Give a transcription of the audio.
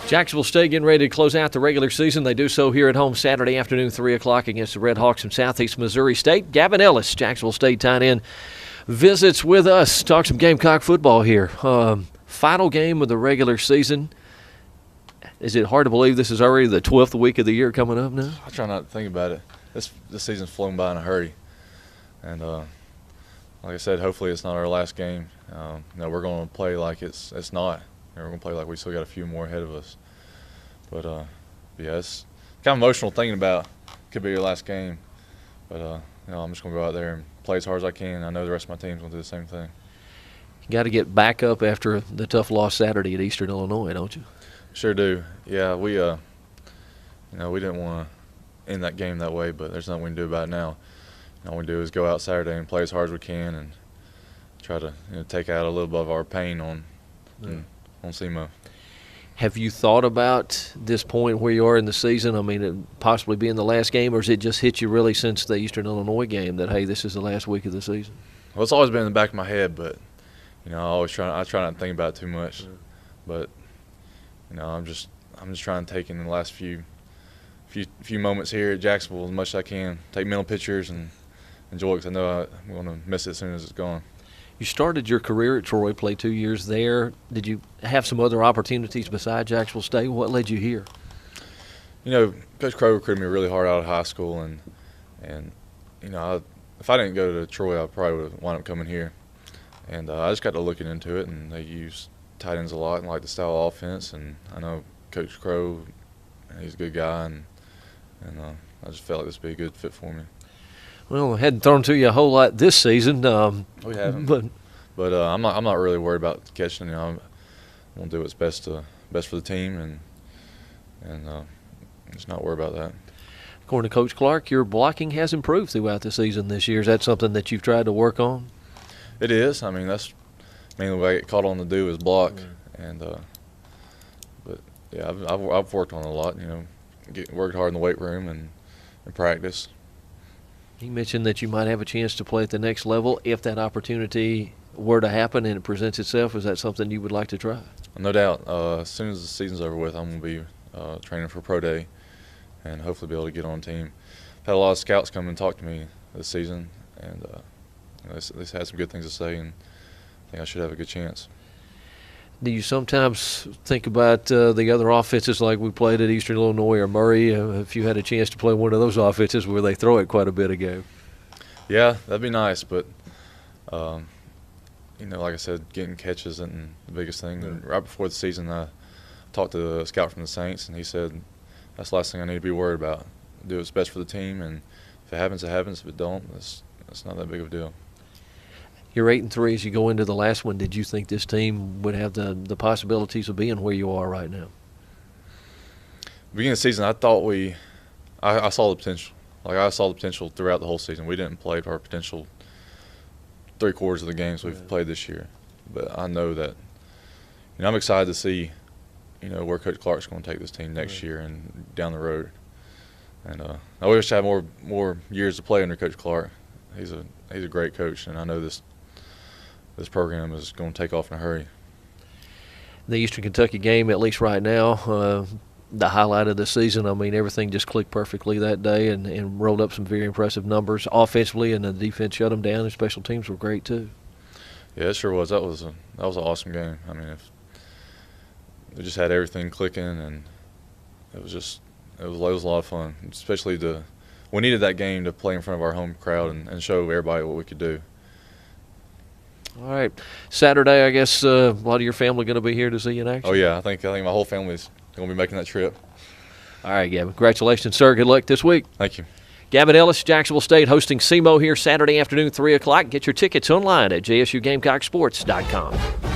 Jacksonville State getting ready to close out the regular season. They do so here at home Saturday afternoon, 3 o'clock against the Red Hawks from Southeast Missouri State. Gavin Ellis, Jacksonville State tight end, visits with us. Talk some Gamecock football here. Final game of the regular season. Is it hard to believe this is already the 12th week of the year coming up now? I try not to think about it. This season's flown by in a hurry. And like I said, hopefully it's not our last game. We're going to play like it's not. We're going to play like we still got a few more ahead of us. But, yeah, it's kind of emotional thinking about could be your last game. But, I'm just going to go out there and play as hard as I can. I know the rest of my team's going to do the same thing. You got to get back up after the tough loss Saturday at Eastern Illinois, don't you? Sure do. Yeah, we didn't want to end that game that way, but there's nothing we can do about it now. All we do is go out Saturday and play as hard as we can and try to take out a little bit of our pain on SEMO. Have you thought about this point where you are in the season? I mean, it possibly being the last game, or has it just hit you really since the Eastern Illinois game that, hey, this is the last week of the season? Well, it's always been in the back of my head, but I try not to think about it too much. But I'm just trying to take in the last few moments here at Jacksonville as much as I can. Take mental pictures and enjoy it because I know I'm going to miss it as soon as it's gone. You started your career at Troy, played 2 years there. Did you have some other opportunities besides Jacksonville State? What led you here? Coach Crow recruited me really hard out of high school, and if I didn't go to Troy, I probably would have wound up coming here. And I just got to looking into it, and they use tight ends a lot and like the style of offense. And I know Coach Crow, he's a good guy, and I just felt like this would be a good fit for me. Well, I hadn't thrown to you a whole lot this season. We haven't, but I'm not really worried about catching. I'm gonna do what's best for the team, and just not worry about that. According to Coach Clark, your blocking has improved throughout the season this year. Is that something that you've tried to work on? It is. I mean, that's mainly what I get caught on to do is block, and but yeah, I've worked on it a lot. Worked hard in the weight room and in practice. You mentioned that you might have a chance to play at the next level if that opportunity were to happen and it presents itself. Is that something you would like to try? No doubt. As soon as the season's over with, I'm going to be training for Pro Day and hopefully be able to get on team. I've had a lot of scouts come and talk to me this season, and they had some good things to say, and I think I should have a good chance. Do you sometimes think about the other offenses like we played at Eastern Illinois or Murray, if you had a chance to play one of those offenses where they throw it quite a bit ago? Yeah, that'd be nice, but, like I said, getting catches isn't the biggest thing. And right before the season, I talked to a scout from the Saints, and he said, that's the last thing I need to be worried about. Do what's best for the team, and if it happens, it happens. If it don't, that's not that big of a deal. You're 8-3 as you go into the last one. Did you think this team would have the possibilities of being where you are right now? Beginning of the season, I thought I saw the potential. Like, I saw the potential throughout the whole season. We didn't play to our potential 3/4 of the games we've played this year. But I know that, I'm excited to see, where Coach Clark's going to take this team next year and down the road. And I wish I had more years to play under Coach Clark. He's a great coach, and I know this program is going to take off in a hurry. The Eastern Kentucky game, at least right now, the highlight of the season. I mean, everything just clicked perfectly that day and rolled up some very impressive numbers offensively, and the defense shut them down, and special teams were great too. Yeah, it sure was. That was an awesome game. I mean, they just had everything clicking, and it was a lot of fun, especially we needed that game to play in front of our home crowd and show everybody what we could do. All right. Saturday, I guess a lot of your family going to be here to see you in action? Oh, yeah. I think my whole family's going to be making that trip. All right, Gavin. Congratulations, sir. Good luck this week. Thank you. Gavin Ellis, Jacksonville State, hosting SEMO here Saturday afternoon, 3 o'clock. Get your tickets online at jsugamecocksports.com.